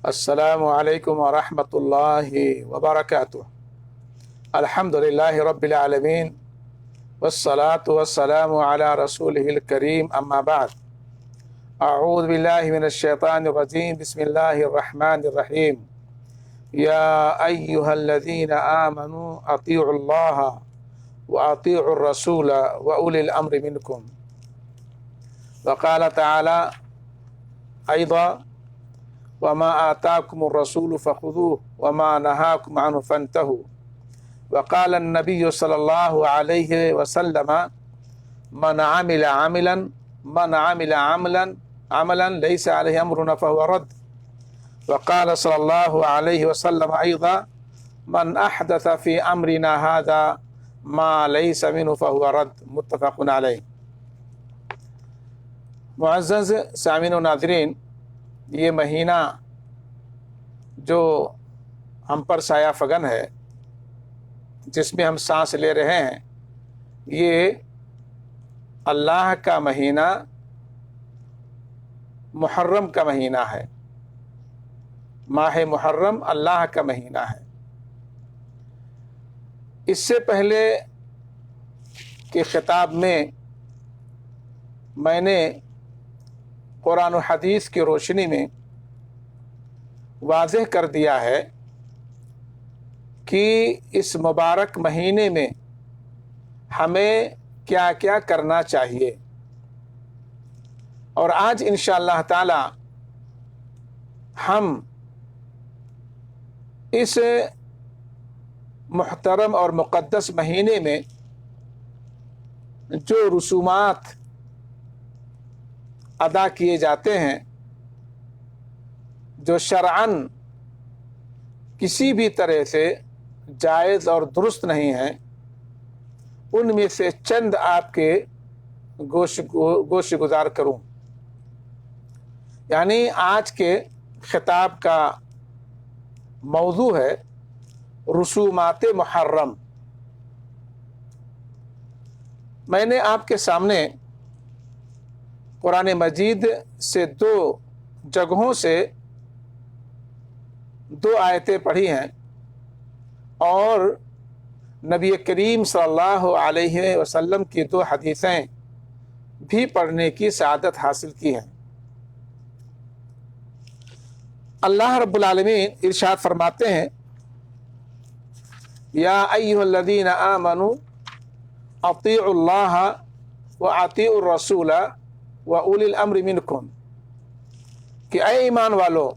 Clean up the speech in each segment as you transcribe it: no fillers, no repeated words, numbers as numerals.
السلام علیکم ورحمۃ اللہ وبرکاتہ۔ الحمدللہ رب العالمین والصلاة والسلام علی رسولہ الکریم، اما بعد۔ اعوذ باللہ من الشیطان الرجیم، بسم اللہ الرحمن الرحیم۔ یا ایہا الذین آمنوا اطیعوا اللہ واطیعوا الرسول واولی الامر منکم۔ وقال تعالی ایضا وما آتاكم الرسول فخذوه وما نهاكم عنه فانتهوا۔ وقال النبي صلى الله عليه وسلم من عمل عملا ليس عليه أمرنا فهو رد۔ وقال صلى الله عليه وسلم أيضا من أحدث في أمرنا هذا ما ليس منه فهو رد، متفق عليه۔ معزز سامعین و ناظرین، یہ مہینہ جو ہم پر سایہ فگن ہے، جس میں ہم سانس لے رہے ہیں، یہ اللہ کا مہینہ محرم کا مہینہ ہے۔ ماہ محرم اللہ کا مہینہ ہے۔ اس سے پہلے کے خطاب میں نے قرآن و حدیث کی روشنی میں واضح کر دیا ہے کہ اس مبارک مہینے میں ہمیں کیا کیا کرنا چاہیے، اور آج انشاءاللہ تعالی ہم اس محترم اور مقدس مہینے میں جو رسومات ادا کیے جاتے ہیں، جو شرعاً کسی بھی طرح سے جائز اور درست نہیں ہیں، ان میں سے چند آپ کے گوش گزار کروں۔ یعنی آج کے خطاب کا موضوع ہے رسومات محرم۔ میں نے آپ کے سامنے قرآن مجید سے دو جگہوں سے دو آیتیں پڑھی ہیں، اور نبی کریم صلی اللہ علیہ وسلم کی دو حدیثیں بھی پڑھنے کی سعادت حاصل کی ہیں۔ اللہ رب العالمین ارشاد فرماتے ہیں، یا ایھا الذین آمنوا اطیعوا اللہ واطیعوا الرسول واولی الامر منکم، کہ اے ایمان والو،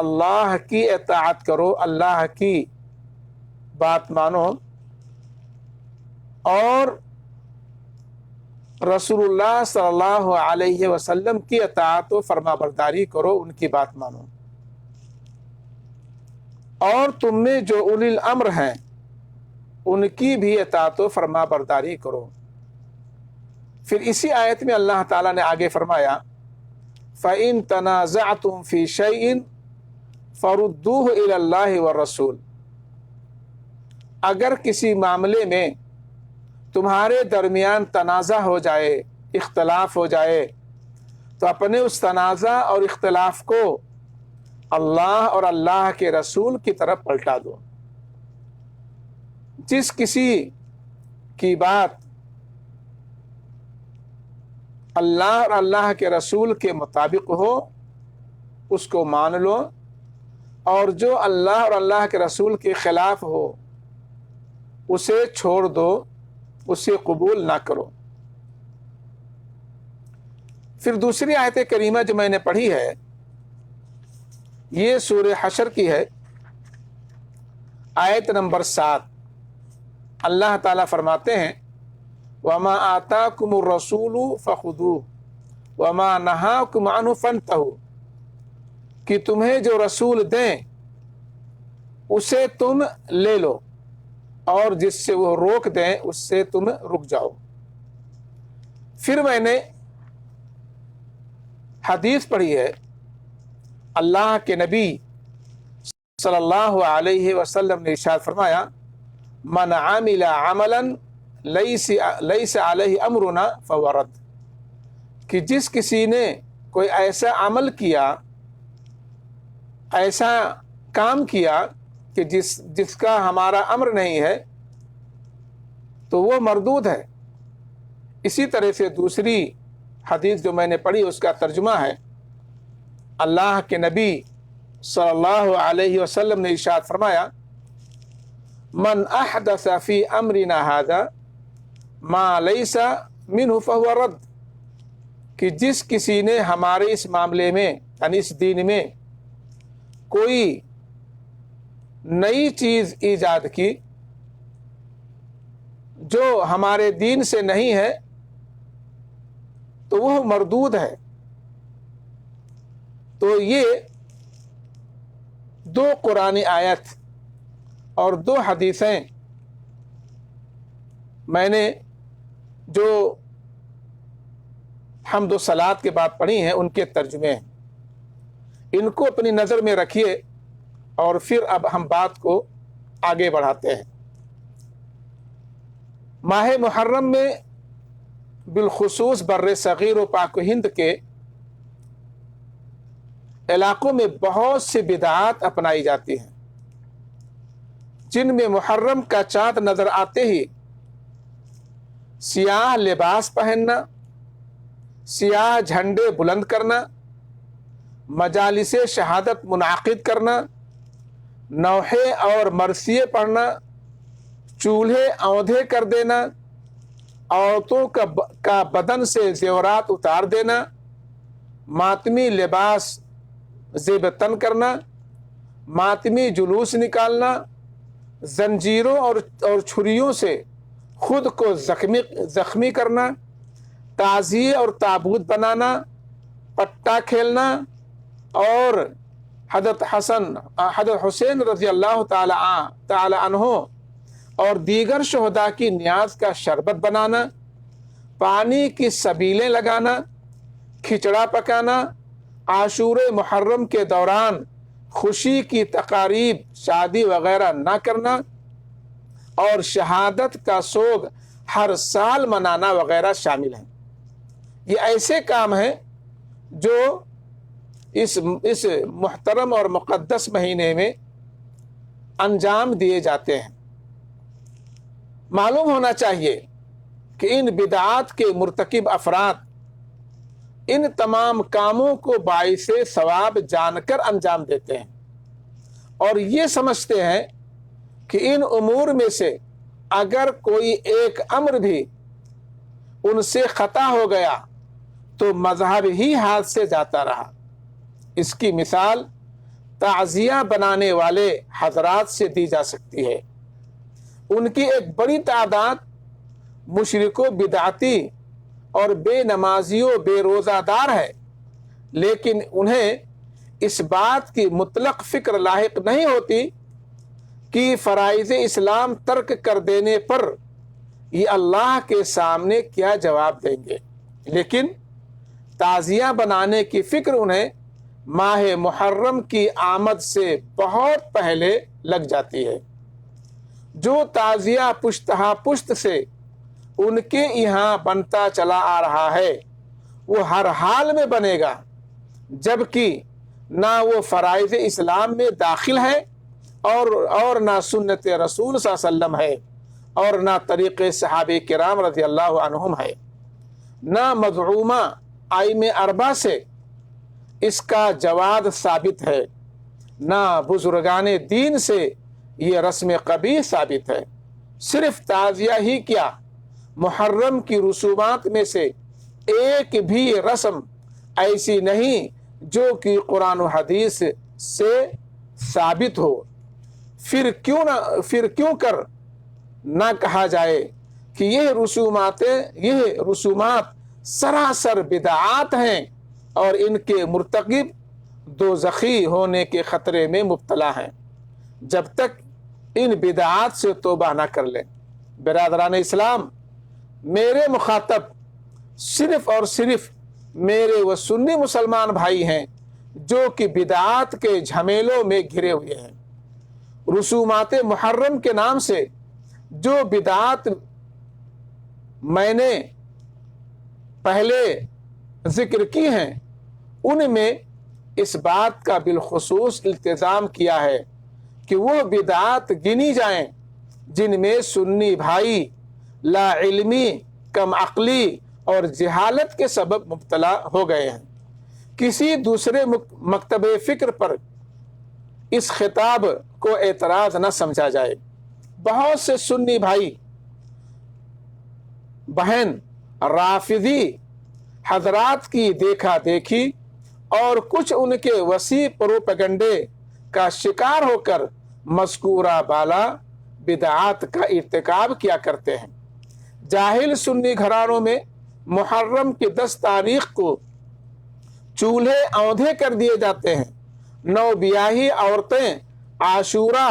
اللہ کی اطاعت کرو، اللہ کی بات مانو، اور رسول اللہ صلی اللہ علیہ وسلم کی اطاعت و فرما برداری کرو، ان کی بات مانو، اور تم میں جو اولی الامر ہیں ان کی بھی اطاعت و فرما برداری کرو۔ پھر اسی آیت میں اللہ تعالیٰ نے آگے فرمایا، فَإِن تَنَازَعْتُمْ فِي شَيْءٍ فَرُدُّوهُ إِلَى اللَّهِ وَالرَّسُولِ، اگر کسی معاملے میں تمہارے درمیان تنازع ہو جائے، اختلاف ہو جائے، تو اپنے اس تنازع اور اختلاف کو اللہ اور اللہ کے رسول کی طرف پلٹا دو۔ جس کسی کی بات اللہ اور اللہ کے رسول کے مطابق ہو اس کو مان لو، اور جو اللہ اور اللہ کے رسول کے خلاف ہو اسے چھوڑ دو، اسے قبول نہ کرو۔ پھر دوسری آیت کریمہ جو میں نے پڑھی ہے، یہ سورہ حشر کی ہے، آیت نمبر 7۔ اللہ تعالیٰ فرماتے ہیں، وَمَا آتَاكُمُ الرَّسُولُ فَخُذُوهُ وَمَا نَهَاكُمْ عَنْهُ فَانْتَهُوا، کہ تمہیں جو رسول دیں اسے تم لے لو، اور جس سے وہ روک دیں اس سے تم رک جاؤ۔ پھر میں نے حدیث پڑھی ہے، اللہ کے نبی صلی اللہ علیہ وسلم نے ارشاد فرمایا، من عمل عملا لیس علیہ امرنا فہو رد، کہ جس کسی نے کوئی ایسا عمل کیا ایسا کام کیا کہ جس کا ہمارا امر نہیں ہے تو وہ مردود ہے۔ اسی طرح سے دوسری حدیث جو میں نے پڑھی اس کا ترجمہ ہے، اللہ کے نبی صلی اللہ علیہ وسلم نے ارشاد فرمایا، من احدث فی امرنا ھذا ما لیس منہ فہو رد، کہ جس کسی نے ہمارے اس معاملے میں یعنی اس دین میں کوئی نئی چیز ایجاد کی جو ہمارے دین سے نہیں ہے تو وہ مردود ہے۔ تو یہ دو قرآنی آیت اور دو حدیثیں میں نے جو حمد و صلات کے بعد پڑھی ہیں ان کے ترجمے ہیں، ان کو اپنی نظر میں رکھیے اور پھر اب ہم بات کو آگے بڑھاتے ہیں۔ ماہ محرم میں بالخصوص بر صغیر و پاک و ہند کے علاقوں میں بہت سی بدعات اپنائی جاتی ہیں، جن میں محرم کا چاند نظر آتے ہی سیاہ لباس پہننا، سیاہ جھنڈے بلند کرنا، مجالس شہادت منعقد کرنا، نوحے اور مرثیے پڑھنا، چولہے اونھے کر دینا، عورتوں کا بدن سے زیورات اتار دینا، ماتمی لباس زیب تن کرنا، ماتمی جلوس نکالنا، زنجیروں اور چھریوں سے خود کو زخمی کرنا، تعزیے اور تابوت بنانا، پٹا کھیلنا، اور حضرت حسین رضی اللہ تعالی عنہ اور دیگر شہداء کی نیاز کا شربت بنانا، پانی کی سبیلیں لگانا، کھچڑا پکانا، عاشور محرم کے دوران خوشی کی تقاریب شادی وغیرہ نہ کرنا، اور شہادت کا سوگ ہر سال منانا وغیرہ شامل ہیں۔ یہ ایسے کام ہیں جو اس محترم اور مقدس مہینے میں انجام دیے جاتے ہیں۔ معلوم ہونا چاہیے کہ ان بدعات کے مرتکب افراد ان تمام کاموں کو باعث ثواب جان کر انجام دیتے ہیں، اور یہ سمجھتے ہیں کہ ان امور میں سے اگر کوئی ایک امر بھی ان سے خطا ہو گیا تو مذہب ہی ہاتھ سے جاتا رہا۔ اس کی مثال تعزیہ بنانے والے حضرات سے دی جا سکتی ہے۔ ان کی ایک بڑی تعداد مشرکو بدعتی اور بے نمازی و بے روزہ دار ہے، لیکن انہیں اس بات کی مطلق فکر لاحق نہیں ہوتی کہ فرائض اسلام ترک کر دینے پر یہ اللہ کے سامنے کیا جواب دیں گے، لیکن تعزیہ بنانے کی فکر انہیں ماہ محرم کی آمد سے بہت پہلے لگ جاتی ہے۔ جو تعزیہ پشتہا پشت سے ان کے یہاں بنتا چلا آ رہا ہے وہ ہر حال میں بنے گا، جبکہ نہ وہ فرائض اسلام میں داخل ہے اور نہ سنت رسول صلی اللہ علیہ وسلم ہے، اور نہ طریق صحابہ کرام رضی اللہ عنہم ہے، نہ مزعومہ ائمہ اربعہ سے اس کا جواز ثابت ہے، نہ بزرگان دین سے یہ رسم قبیح ثابت ہے۔ صرف تعزیہ ہی کیا، محرم کی رسومات میں سے ایک بھی رسم ایسی نہیں جو کہ قرآن و حدیث سے ثابت ہو۔ پھر کیوں کر نہ کہا جائے کہ یہ رسومات سراسر بدعات ہیں اور ان کے مرتکب دوزخی ہونے کے خطرے میں مبتلا ہیں، جب تک ان بدعات سے توبہ نہ کر لیں۔ برادران اسلام، میرے مخاطب صرف اور صرف میرے وہ سنی مسلمان بھائی ہیں جو کہ بدعات کے جھمیلوں میں گھرے ہوئے ہیں۔ رسومات محرم کے نام سے جو بدعات میں نے پہلے ذکر کی ہیں ان میں اس بات کا بالخصوص التزام کیا ہے کہ وہ بدعات گنی جائیں جن میں سنی بھائی لا علمی، کم عقلی اور جہالت کے سبب مبتلا ہو گئے ہیں۔ کسی دوسرے مکتب فکر پر اس خطاب کو اعتراض نہ سمجھا جائے۔ بہت سے سنی بھائی بہن رافضی حضرات کی دیکھا دیکھی اور کچھ ان کے وسیع پروپیگنڈے کا شکار ہو کر مذکورہ بالا بدعات کا ارتکاب کیا کرتے ہیں۔ جاہل سنی گھرانوں میں محرم کی 10 تاریخ کو چولہے اوندھے کر دیے جاتے ہیں۔ نو بیاہی عورتیں عاشورہ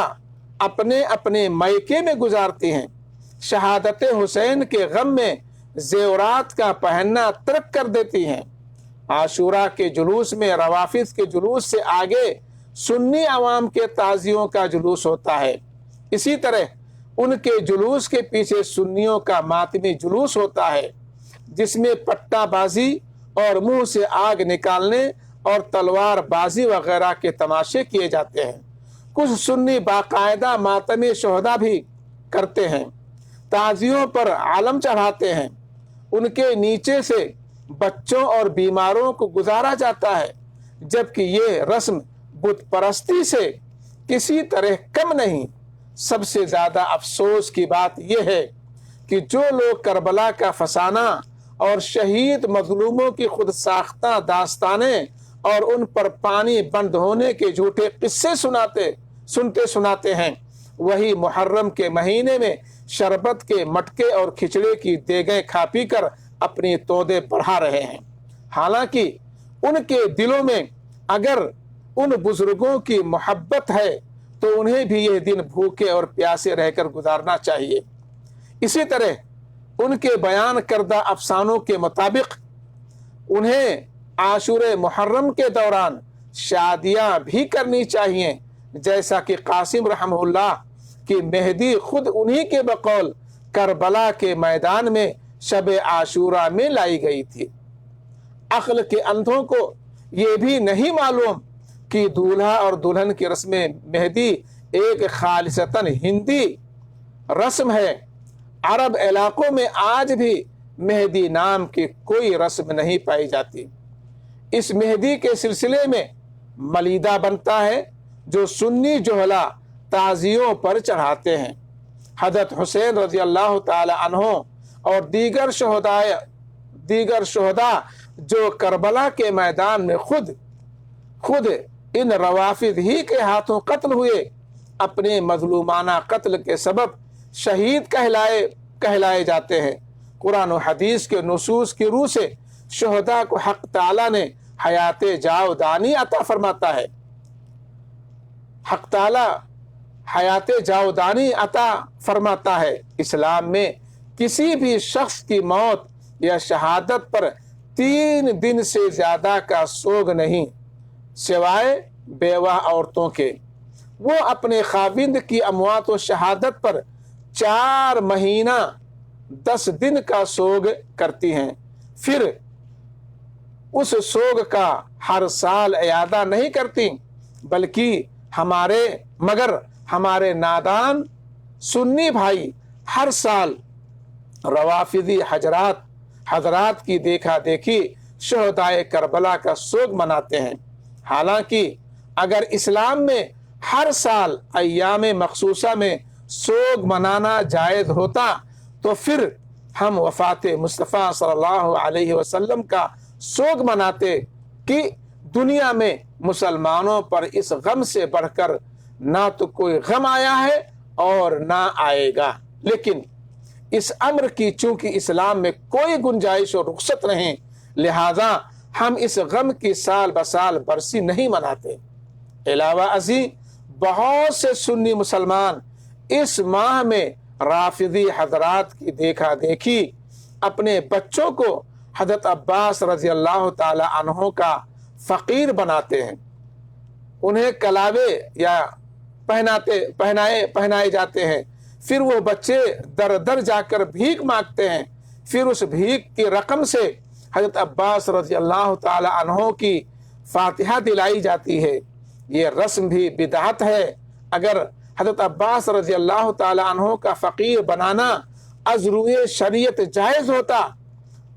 اپنے اپنے میکے میں گزارتی ہیں۔ شہادت حسین کے غم میں زیورات کا پہننا ترک کر دیتی ہیں۔ عاشورہ کے جلوس میں روافض کے جلوس سے آگے سنی عوام کے تازیوں کا جلوس ہوتا ہے۔ اسی طرح ان کے جلوس کے پیچھے سنیوں کا ماتمی جلوس ہوتا ہے، جس میں پٹا بازی اور منہ سے آگ نکالنے اور تلوار بازی وغیرہ کے تماشے کیے جاتے ہیں۔ کچھ سنی باقاعدہ ماتم شہداء بھی کرتے ہیں، تعزیوں پر علم چڑھاتے ہیں۔ ان کے نیچے سے بچوں اور بیماروں کو گزارا جاتا ہے، جبکہ یہ رسم بت پرستی سے کسی طرح کم نہیں۔ سب سے زیادہ افسوس کی بات یہ ہے کہ جو لوگ کربلا کا فسانہ اور شہید مظلوموں کی خود ساختہ داستانیں اور ان پر پانی بند ہونے کے جھوٹے قصے سناتے ہیں، وہی محرم کے مہینے میں شربت کے مٹکے اور کھچڑے کی دیگیں کھا پی کر اپنی تودے بڑھا رہے ہیں۔ حالانکہ ان کے دلوں میں اگر ان بزرگوں کی محبت ہے تو انہیں بھی یہ دن بھوکے اور پیاسے رہ کر گزارنا چاہیے۔ اسی طرح ان کے بیان کردہ افسانوں کے مطابق انہیں عاشور محرم کے دوران شادیاں بھی کرنی چاہیے، جیسا کہ قاسم رحمہ اللہ کی مہدی خود انہی کے بقول کربلا کے میدان میں شب عاشورہ میں لائی گئی تھی۔ عقل کے اندھوں کو یہ بھی نہیں معلوم کہ دولہا اور دلہن کی رسم مہدی ایک خالصتاً ہندی رسم ہے۔ عرب علاقوں میں آج بھی مہدی نام کی کوئی رسم نہیں پائی جاتی۔ اس مہدی کے سلسلے میں ملیدہ بنتا ہے جو سنی جوہلا تعزیوں پر چڑھاتے ہیں۔ حضرت حسین رضی اللہ تعالی عنہ اور دیگر شہداء جو کربلا کے میدان میں خود ان روافض ہی کے ہاتھوں قتل ہوئے، اپنے مظلومانہ قتل کے سبب شہید کہلائے جاتے ہیں۔ قرآن و حدیث کے نصوص کی روح سے شہداء کو حق تعالیٰ نے حیات جاودانی عطا فرماتا ہے۔ حق تعالیٰ حیات جاودانی عطا فرماتا ہے۔ اسلام میں کسی بھی شخص کی موت یا شہادت پر 3 دن سے زیادہ کا سوگ نہیں، سوائے بیوہ عورتوں کے۔ وہ اپنے خاوند کی اموات و شہادت پر 4 مہینہ 10 دن کا سوگ کرتی ہیں، پھر اس سوگ کا ہر سال اعادہ نہیں کرتی، بلکہ مگر ہمارے نادان سنی بھائی ہر سال روافضی حضرات کی دیکھا دیکھی شہدائے کربلا کا سوگ مناتے ہیں۔ حالانکہ اگر اسلام میں ہر سال ایام مخصوصہ میں سوگ منانا جائز ہوتا تو پھر ہم وفات مصطفیٰ صلی اللہ علیہ وسلم کا سوگ مناتے کہ دنیا میں مسلمانوں پر اس غم سے بڑھ کر نہ تو کوئی غم آیا ہے اور نہ آئے گا۔ لیکن اس امر کی چونکہ اسلام میں کوئی گنجائش اور رخصت نہیں، لہذا ہم اس غم کی سال بسال برسی نہیں مناتے۔ علاوہ ازیں بہت سے سنی مسلمان اس ماہ میں رافضی حضرات کی دیکھا دیکھی اپنے بچوں کو حضرت عباس رضی اللہ تعالی عنہ کا فقیر بناتے ہیں، انہیں کلاوے یا پہنائے جاتے ہیں، پھر وہ بچے در در جا کر بھیک مانگتے ہیں، پھر اس بھیک کی رقم سے حضرت عباس رضی اللہ تعالی عنہ کی فاتحہ دلائی جاتی ہے، یہ رسم بھی بدعت ہے۔ اگر حضرت عباس رضی اللہ تعالی عنہ کا فقیر بنانا از روئے شریعت جائز ہوتا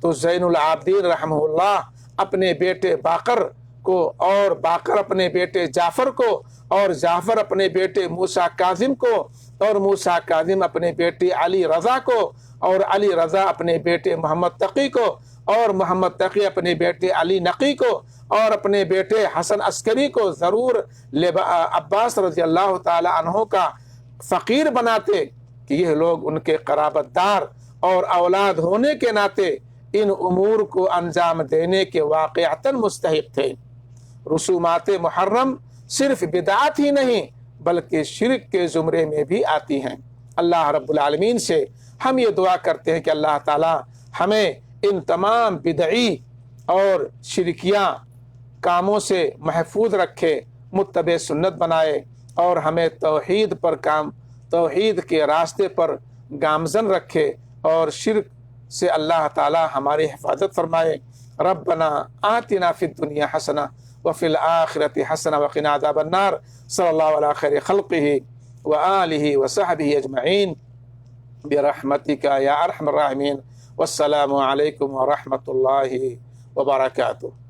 تو زین العابدین رحمہ اللہ اپنے بیٹے باقر کو، اور باقر اپنے بیٹے جعفر کو، اور جعفر اپنے بیٹے موسیٰ کاظم کو، اور موسیٰ کاظم اپنے بیٹے علی رضا کو، اور علی رضا اپنے بیٹے محمد تقی کو، اور محمد تقی اپنے بیٹے علی نقی کو، اور اپنے بیٹے حسن عسکری کو ضرور عباس رضی اللہ تعالی عنہ کا فقیر بناتے کہ یہ لوگ ان کے قرابت دار اور اولاد ہونے کے ناطے ان امور کو انجام دینے کے واقعتاً مستحق تھے۔ رسومات محرم صرف بدعات ہی نہیں بلکہ شرک کے زمرے میں بھی آتی ہیں۔ اللہ رب العالمین سے ہم یہ دعا کرتے ہیں کہ اللہ تعالی ہمیں ان تمام بدعی اور شرکیاں کاموں سے محفوظ رکھے، متبع سنت بنائے، اور ہمیں توحید کے راستے پر گامزن رکھے، اور شرک سے اللہ تعالی ہماری حفاظت فرمائے۔ ربنا آتنا فی الدنیا حسنہ وفی الآخرۃ حسنہ وقنا عذاب النار۔ صلی اللہ علی خیر خلقہ وآلہ وصحبہ اجمعین برحمتک یا ارحم الراحمین۔ والسلام علیکم ورحمۃ اللہ وبرکاتہ۔